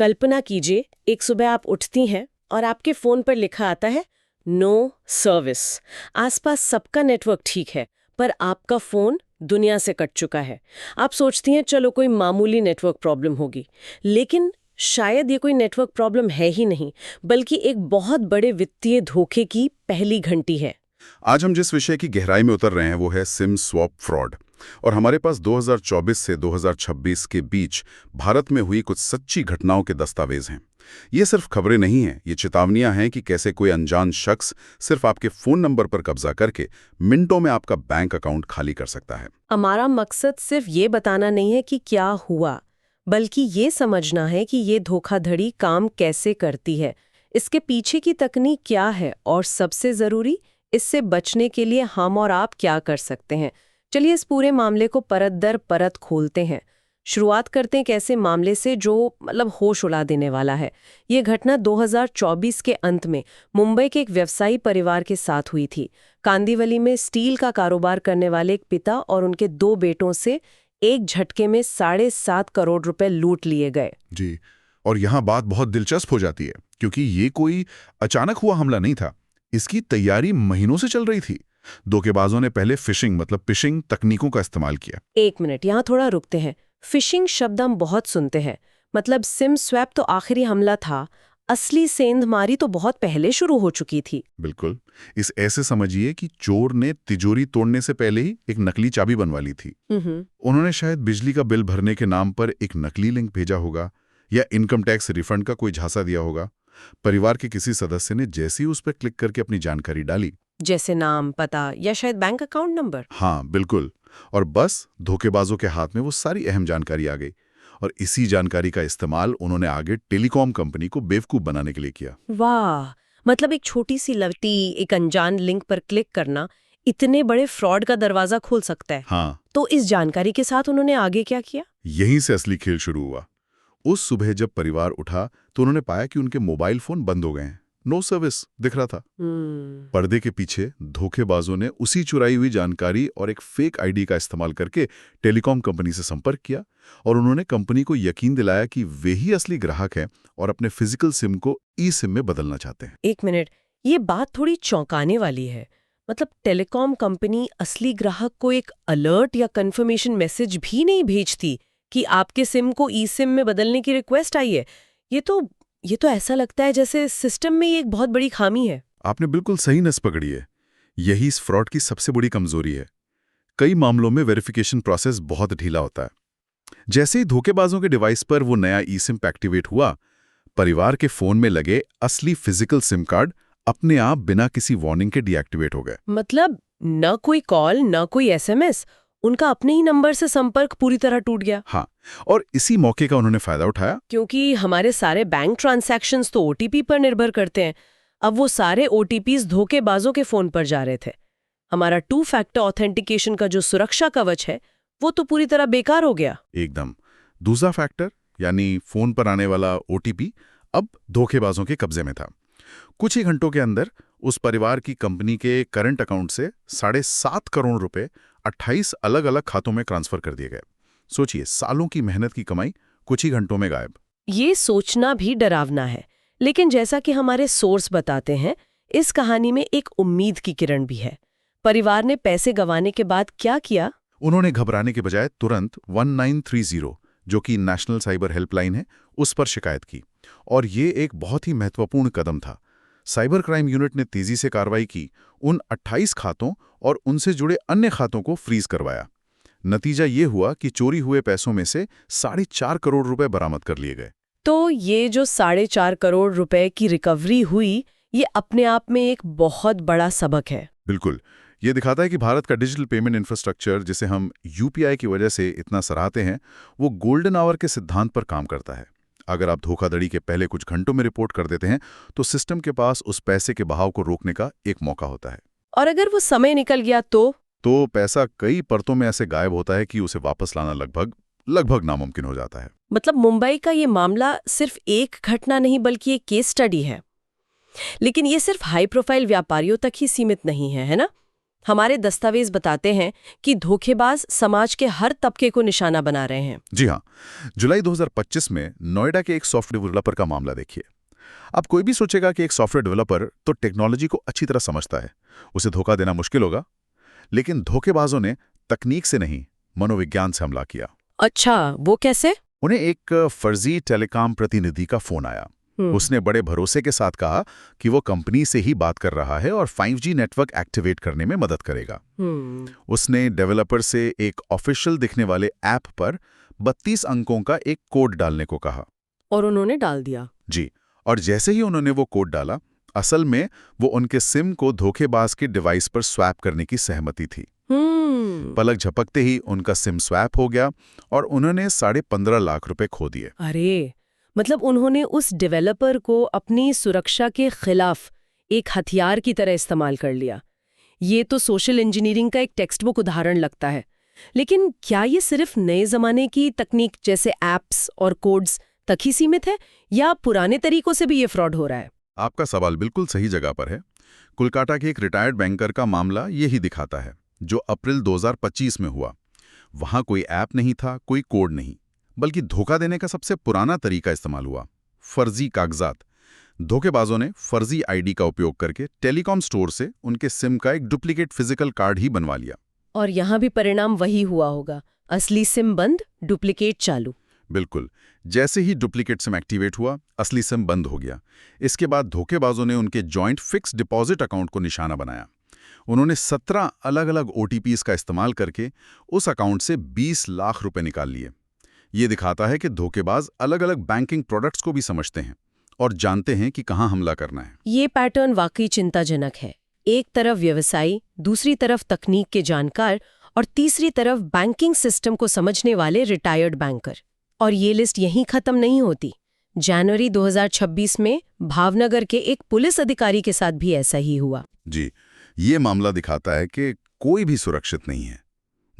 कल्पना कीजिए, एक सुबह आप उठती हैं और आपके फोन पर लिखा आता है नो सर्विस। आसपास सबका नेटवर्क ठीक है, पर आपका फोन दुनिया से कट चुका है। आप सोचती हैं चलो कोई मामूली नेटवर्क प्रॉब्लम होगी, लेकिन शायद ये कोई नेटवर्क प्रॉब्लम है ही नहीं, बल्कि एक बहुत बड़े वित्तीय धोखे की पहली घंटी है। आज हम जिस विषय की गहराई में उतर रहे हैं वो है सिम स्वैप फ्रॉड। और हमारे पास 2024 से 2026 के बीच भारत में हुई कुछ सच्ची घटनाओं के दस्तावेज हैं। ये सिर्फ खबरें नहीं हैं, ये चेतावनियां हैं कि कैसे कोई अनजान शख्स सिर्फ आपके फोन नंबर पर कब्जा करके मिनटों में आपका बैंक अकाउंट खाली कर सकता है। हमारा मकसद सिर्फ ये बताना नहीं है कि क्या हुआ, बल्कि ये समझना है कि ये धोखाधड़ी काम कैसे करती है, इसके पीछे की तकनीक क्या है और सबसे जरूरी, इससे बचने के लिए हम और आप क्या कर सकते हैं। चलिए इस पूरे मामले को परत दर परत खोलते हैं। शुरुआत करते हैं कैसे मामले से जो होश उड़ा देने वाला है। ये घटना 2024 के अंत में मुंबई के एक व्यवसायी परिवार के साथ हुई थी। कांदिवली में स्टील का कारोबार करने वाले एक पिता और उनके 2 बेटों से एक झटके में 7.5 करोड़ रुपए लूट लिए गए। जी, और यहाँ बात बहुत दिलचस्प हो जाती है, क्योंकि ये कोई अचानक हुआ हमला नहीं था। इसकी तैयारी महीनों से चल रही थी। धोखेबाजों ने पहले फिशिंग तकनीकों का इस्तेमाल किया। 1 मिनट, यहाँ थोड़ा रुकते हैं। फिशिंग शब्द हम बहुत सुनते हैं, सिम स्वैप तो आखिरी हमला था, असली सेंधमारी तो बहुत पहले शुरू हो चुकी थी। बिल्कुल, इस ऐसे समझिए कि चोर ने तिजोरी तोड़ने से पहले ही एक नकली चाबी बनवा ली थी। उन्होंने शायद बिजली का बिल भरने के नाम पर एक नकली लिंक भेजा होगा, या इनकम टैक्स रिफंड का कोई झांसा दिया होगा। परिवार के किसी सदस्य ने जैसे ही उस पर क्लिक करके अपनी जानकारी डाली, जैसे नाम, पता या शायद बैंक अकाउंट नंबर। हाँ बिल्कुल, और बस धोखेबाजों के हाथ में वो सारी अहम जानकारी आ गई। और इसी जानकारी का इस्तेमाल उन्होंने आगे टेलीकॉम कंपनी को बेवकूफ बनाने के लिए किया। वाह, एक छोटी सी लवती, एक अनजान लिंक पर क्लिक करना इतने बड़े फ्रॉड का दरवाजा खोल सकता है। हाँ, तो इस जानकारी के साथ उन्होंने आगे क्या किया? यहीं से असली खेल शुरू हुआ। उस सुबह जब परिवार उठा तो उन्होंने पाया कि उनके मोबाइल फोन बंद हो गए हैं, नो सर्विस दिख रहा था। पर्दे के पीछे धोखेबाजों ने उसी चुराई हुई जानकारी और एक फेक आईडी का इस्तेमाल करके टेलीकॉम कंपनी से संपर्क किया, और उन्होंने कंपनी को यकीन दिलाया कि वे ही असली ग्राहक हैं और अपने फिजिकल सिम को ई सिम में बदलना चाहते हैं। 1 मिनट, ये बात थोड़ी चौंकाने वाली है। टेलीकॉम कंपनी असली ग्राहक को एक अलर्ट या कंफर्मेशन मैसेज भी नहीं भेजती कि आपके सिम को ई सिम में बदलने की रिक्वेस्ट आई है। ये तो ऐसा लगता है जैसे सिस्टम में ये एक बहुत बड़ी खामी है। आपने बिल्कुल सही नस पकड़ी है। यही इस फ्रॉड की सबसे बड़ी कमजोरी है। कई मामलों में वेरिफिकेशन प्रोसेस बहुत ढीला होता है। जैसे ही धोखेबाजों के डिवाइस पर वो नया ई सिम एक्टिवेट हुआ, परिवार के फोन में लगे असली फिजिकल सिम कार्ड अपने आप बिना किसी वार्निंग के डीएक्टिवेट हो गए। न कोई कॉल, न कोई एसएमएस, उनका अपने ही नंबर से संपर्क पूरी तरह टूट गया। हाँ, और इसी मौके का उन्होंने फायदा उठाया। क्योंकि हमारे सारे बैंक ट्रांजैक्शंस तो ओटीपी पर निर्भर करते हैं। अब वो सारे ओटीपीज धोखेबाजों के फोन पर जा रहे थे। हमारा 2 फैक्टर ऑथेंटिकेशन का जो सुरक्षा कवच है, वो तो पूरी तरह बेकार हो गया। एकदम। दूसरा फैक्टर यानी फोन पर आने वाला ओटीपी अब धोखेबाजों के कब्जे में था। कुछ ही घंटों के अंदर उस परिवार की कंपनी के करंट अकाउंट से 7.5 करोड़ रुपए 28 अलग अलग खातों में ट्रांसफर कर दिए गए। सोचिए, सालों की मेहनत की कमाई कुछ ही घंटों में गायब। ये सोचना भी डरावना है, लेकिन जैसा कि हमारे सोर्स बताते हैं, इस कहानी में एक उम्मीद की किरण भी है। परिवार ने पैसे गंवाने के बाद क्या किया? उन्होंने घबराने के बजाय तुरंत 1930, जो कि नेशनल साइबर हेल्पलाइन है, उस पर शिकायत की। और ये एक बहुत ही महत्वपूर्ण कदम था। साइबर क्राइम यूनिट ने तेजी से कार्रवाई की, उन 28 खातों और उनसे जुड़े अन्य खातों को फ्रीज करवाया। नतीजा ये हुआ कि चोरी हुए पैसों में से 4.5 करोड़ रुपए बरामद कर लिए गए। तो ये जो 4.5 करोड़ रुपए की रिकवरी हुई, ये अपने आप में एक बहुत बड़ा सबक है। बिल्कुल, ये दिखाता है कि भारत का डिजिटल पेमेंट इंफ्रास्ट्रक्चर, जिसे हम यूपीआई की वजह से इतना सराहते हैं, वो गोल्डन आवर के सिद्धांत पर काम करता है। अगर आप धोखाधड़ी के पहले कुछ घंटों में रिपोर्ट कर देते हैं, तो सिस्टम के पास उस पैसे के बहाव को रोकने का एक मौका होता है। और अगर वो समय निकल गया तो पैसा कई परतों में ऐसे गायब होता है कि उसे वापस लाना लगभग नामुमकिन हो जाता है। मुंबई का ये मामला सिर्फ एक घटना नहीं, बल्कि एक केस स्टडी है। लेकिन ये सिर्फ हाई प्रोफाइल व्यापारियों तक ही सीमित नहीं है, है ना? हमारे दस्तावेज बताते हैं कि धोखेबाज समाज के हर तबके को निशाना बना रहे हैं। जी हाँ, जुलाई 2025 में नोएडा के एक सॉफ्टवेयर डेवलपर का मामला देखिए। अब कोई भी सोचेगा कि एक सॉफ्टवेयर डेवलपर तो टेक्नोलॉजी को अच्छी तरह समझता है, उसे धोखा देना मुश्किल होगा। लेकिन धोखेबाजों ने तकनीक से नहीं, मनोविज्ञान से हमला किया। अच्छा, वो कैसे? उन्हें एक फर्जी टेलीकॉम प्रतिनिधि का फोन आया। उसने बड़े भरोसे के साथ कहा कि वो कंपनी से ही बात कर रहा है और 5G नेटवर्क एक्टिवेट करने में मदद करेगा। उसने डेवलपर से एक ऑफिशियल दिखने वाले ऐप पर 32 अंकों का एक कोड डालने को कहा। और उन्होंने डाल दिया? जी, और जैसे ही उन्होंने वो कोड डाला, असल में वो उनके सिम को धोखेबाज के डिवाइस पर स्वैप करने की सहमति थी। पलक झपकते ही उनका सिम स्वैप हो गया और उन्होंने 15.5 लाख रुपए खो दिए। अरे, मतलब उन्होंने उस डेवलपर को अपनी सुरक्षा के खिलाफ एक हथियार की तरह इस्तेमाल कर लिया। ये तो सोशल इंजीनियरिंग का एक टेक्स्ट बुक उदाहरण लगता है। लेकिन क्या ये सिर्फ नए जमाने की तकनीक जैसे एप्स और कोड्स तक ही सीमित है, या पुराने तरीकों से भी ये फ्रॉड हो रहा है? आपका सवाल बिल्कुल सही जगह पर है। कोलकाता के एक रिटायर्ड बैंकर का मामला यही दिखाता है, जो अप्रैल 2025 में हुआ। वहां कोई ऐप नहीं था, कोई कोड नहीं, बल्कि धोखा देने का सबसे पुराना तरीका इस्तेमाल हुआ, फर्जी कागजात। धोखेबाजों ने फर्जी आईडी का उपयोग करके टेलीकॉम स्टोर से उनके सिम का एक डुप्लीकेट फिजिकल कार्ड ही बनवा लिया। और यहाँ भी परिणाम वही हुआ होगा, असली सिम बंद, डुप्लीकेट चालू। बिल्कुल, जैसे ही डुप्लीकेट सिम एक्टिवेट हुआ, असली सिम बंद हो गया। इसके बाद धोखेबाजों ने उनके जॉइंट फिक्स डिपॉजिट अकाउंट को निशाना बनाया। उन्होंने 17 अलग-अलग OTPs का इस्तेमाल करके उस अकाउंट से 20 लाख रुपए निकाल लिए। ये दिखाता है कि धोखेबाज अलग-अलग बैंकिंग प्रोडक्ट्स को भी समझते हैं और जानते हैं कि कहां हमला करना है। ये पैटर्न वाकई चिंताजनक है। एक तरफ व्यवसायी, दूसरी तरफ तकनीक के जानकार और तीसरी तरफ बैंकिंग सिस्टम को समझने वाले रिटायर्ड बैंकर। और ये लिस्ट यहीं खत्म नहीं होती। जनवरी 2026 में भावनगर के एक पुलिस अधिकारी के साथ भी ऐसा ही हुआ। जी, ये मामला दिखाता है कि कोई भी सुरक्षित नहीं है।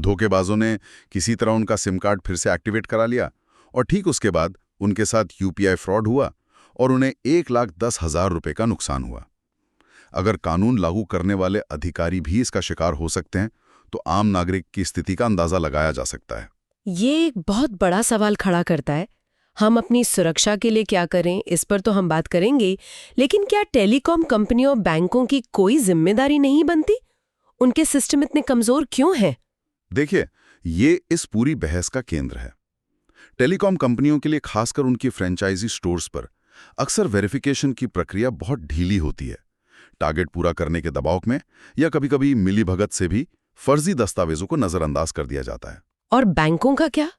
धोखेबाजों ने किसी तरह उनका सिम कार्ड फिर से एक्टिवेट करा लिया और ठीक उसके बाद उनके साथ UPI फ्रॉड हुआ और उन्हें 1,10,000 रुपए का नुकसान हुआ। अगर कानून लागू करने वाले अधिकारी भी इसका शिकार हो सकते हैं, तो आम नागरिक की स्थिति का अंदाजा लगाया जा सकता है। ये एक बहुत बड़ा सवाल खड़ा करता है। हम अपनी सुरक्षा के लिए क्या करें, इस पर तो हम बात करेंगे, लेकिन क्या टेलीकॉम कंपनियों, बैंकों की कोई जिम्मेदारी नहीं बनती? उनके सिस्टम इतने कमजोर क्यों हैं? देखिए, ये इस पूरी बहस का केंद्र है। टेलीकॉम कंपनियों के लिए, खासकर उनकी फ्रेंचाइजी स्टोर्स पर, अक्सर वेरिफिकेशन की प्रक्रिया बहुत ढीली होती है। टारगेट पूरा करने के दबाव में या कभी-कभी मिलीभगत से भी फर्जी दस्तावेजों को नजरअंदाज कर दिया जाता है। और बैंकों का क्या?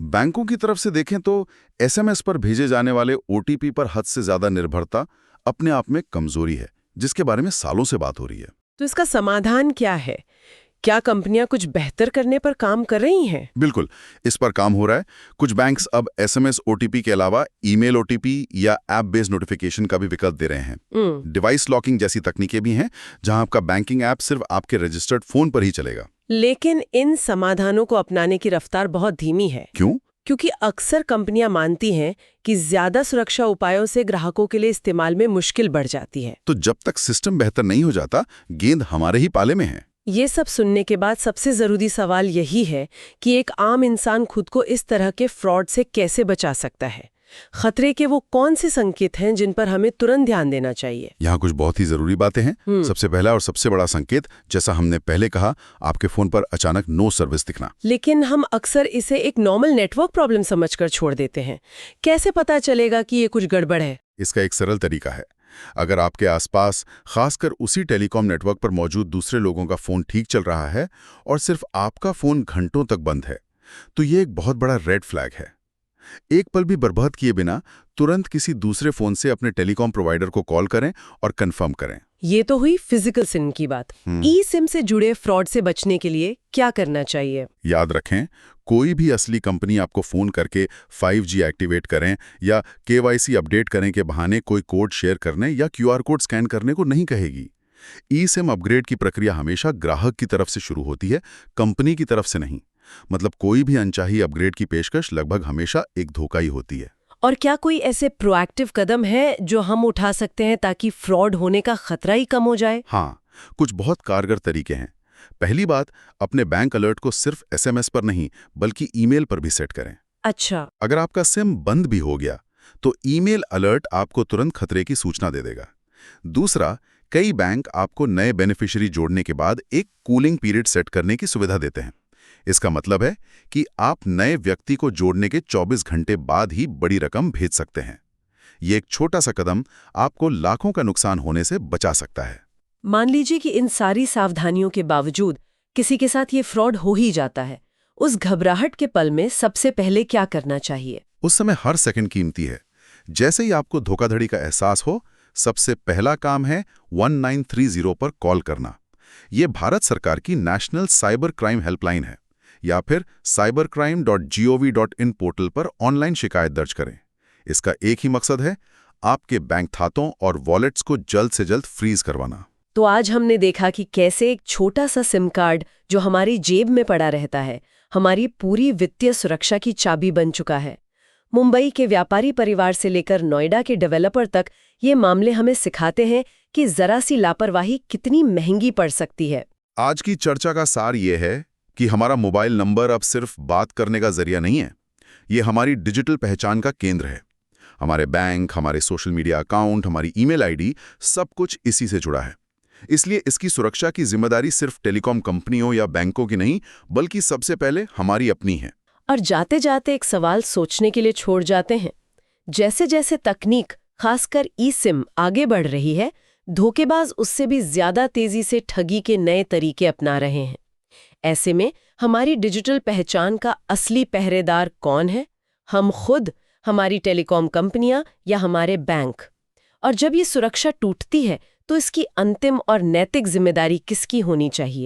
बैंकों की तरफ से देखें तो SMS पर भेजे जाने वाले OTP पर हद से ज्यादा निर्भरता अपने आप में कमजोरी है, जिसके बारे में सालों से बात हो रही है। तो इसका समाधान क्या है? क्या कंपनियां कुछ बेहतर करने पर काम कर रही हैं? बिल्कुल, इस पर काम हो रहा है। कुछ बैंक्स अब SMS OTP के अलावा ईमेल OTP या ऐप बेस्ड नोटिफिकेशन का भी विकल्प दे रहे हैं। डिवाइस लॉकिंग जैसी तकनीकें भी हैं, जहां आपका बैंकिंग ऐप सिर्फ आपके रजिस्टर्ड फोन पर ही चलेगा। लेकिन इन समाधानों को अपनाने की रफ्तार बहुत धीमी है। क्यों? क्योंकि अक्सर कंपनियां मानती हैं कि ज्यादा सुरक्षा उपायों से ग्राहकों के लिए इस्तेमाल में मुश्किल बढ़ जाती है। तो जब तक सिस्टम बेहतर नहीं हो जाता, गेंद हमारे ही पाले में है। ये सब सुनने के बाद सबसे जरूरी सवाल यही है कि एक आम इंसान खुद को इस तरह के फ्रॉड से कैसे बचा सकता है? खतरे के वो कौन से संकेत हैं जिन पर हमें तुरंत ध्यान देना चाहिए? यहाँ कुछ बहुत ही जरूरी बातें हैं। सबसे पहला और सबसे बड़ा संकेत, जैसा हमने पहले कहा, आपके फोन पर अचानक नो सर्विस दिखना। लेकिन हम अक्सर इसे एक नॉर्मल नेटवर्क प्रॉब्लम समझकर छोड़ देते हैं। कैसे पता चलेगा कि ये कुछ गड़बड़ है? इसका एक सरल तरीका है। अगर आपके आसपास, खासकर उसी टेलीकॉम नेटवर्क पर मौजूद दूसरे लोगों का फोन ठीक चल रहा है और सिर्फ आपका फोन घंटों तक बंद है, तो ये एक बहुत बड़ा रेड फ्लैग है। एक पल भी बर्बाद किए बिना तुरंत किसी दूसरे फोन से अपने टेलीकॉम प्रोवाइडर को कॉल करें और कंफर्म करें। ये तो हुई फिजिकल सिम की बात। ई-सिम से जुड़े फ्रॉड से बचने के लिए क्या करना चाहिए? याद रखें, कोई भी असली कंपनी आपको फोन करके 5G एक्टिवेट करें या KYC अपडेट करने के बहाने कोई कोड शेयर करने या QR कोड स्कैन करने को नहीं कहेगी। ई-सिम अपग्रेड की प्रक्रिया हमेशा ग्राहक की तरफ से शुरू होती है, कंपनी की तरफ से नहीं। मतलब कोई भी अनचाही अपग्रेड की पेशकश लगभग हमेशा एक धोखा ही होती है। और क्या कोई ऐसे प्रोएक्टिव कदम है जो हम उठा सकते हैं ताकि फ्रॉड होने का खतरा ही कम हो जाए? हाँ, कुछ बहुत कारगर तरीके हैं। पहली बात, अपने बैंक अलर्ट को सिर्फ एसएमएस पर नहीं बल्कि ईमेल पर भी सेट करें। अच्छा। अगर आपका सिम बंद भी हो गया तो ईमेल अलर्ट आपको तुरंत खतरे की सूचना दे देगा। दूसरा, कई बैंक आपको नए बेनिफिशियरी जोड़ने के बाद एक कूलिंग पीरियड सेट करने की सुविधा देते हैं। इसका मतलब है कि आप नए व्यक्ति को जोड़ने के 24 घंटे बाद ही बड़ी रकम भेज सकते हैं। ये एक छोटा सा कदम आपको लाखों का नुकसान होने से बचा सकता है। मान लीजिए कि इन सारी सावधानियों के बावजूद किसी के साथ ये फ्रॉड हो ही जाता है। उस घबराहट के पल में सबसे पहले क्या करना चाहिए? उस समय हर सेकंड कीमती है। जैसे ही आपको धोखाधड़ी का एहसास हो, सबसे पहला काम है 1930 पर कॉल करना। ये भारत सरकार की नेशनल साइबर क्राइम हेल्पलाइन है। या फिर cybercrime.gov.in पोर्टल पर ऑनलाइन शिकायत दर्ज करें। इसका एक ही मकसद है, आपके बैंक खातों और वॉलेट्स को जल्द से जल्द फ्रीज करवाना। तो आज हमने देखा कि कैसे एक छोटा सा सिम कार्ड जो हमारी जेब में पड़ा रहता है, हमारी पूरी वित्तीय सुरक्षा की चाबी बन चुका है। मुंबई के व्यापारी परिवार से लेकर नोएडा के डेवलपर तक ये मामले हमें सिखाते हैं कि जरा सी लापरवाही कितनी महंगी पड़ सकती है। आज की चर्चा का सार ये है कि हमारा मोबाइल नंबर अब सिर्फ बात करने का जरिया नहीं है, ये हमारी डिजिटल पहचान का केंद्र है। हमारे बैंक, हमारे सोशल मीडिया अकाउंट, हमारी ईमेल आईडी, सब कुछ इसी से जुड़ा है। इसलिए इसकी सुरक्षा की जिम्मेदारी सिर्फ टेलीकॉम कंपनियों या बैंकों की नहीं, बल्कि सबसे पहले हमारी अपनी है। और जाते जाते एक सवाल सोचने के लिए छोड़ जाते हैं। जैसे जैसे तकनीक, खासकर ई सिम आगे बढ़ रही है, धोखेबाज उससे भी ज्यादा तेजी से ठगी के नए तरीके अपना रहे हैं। ऐसे में हमारी डिजिटल पहचान का असली पहरेदार कौन है? हम खुद, हमारी टेलीकॉम कंपनियां या हमारे बैंक? और जब ये सुरक्षा टूटती है तो इसकी अंतिम और नैतिक जिम्मेदारी किसकी होनी चाहिए?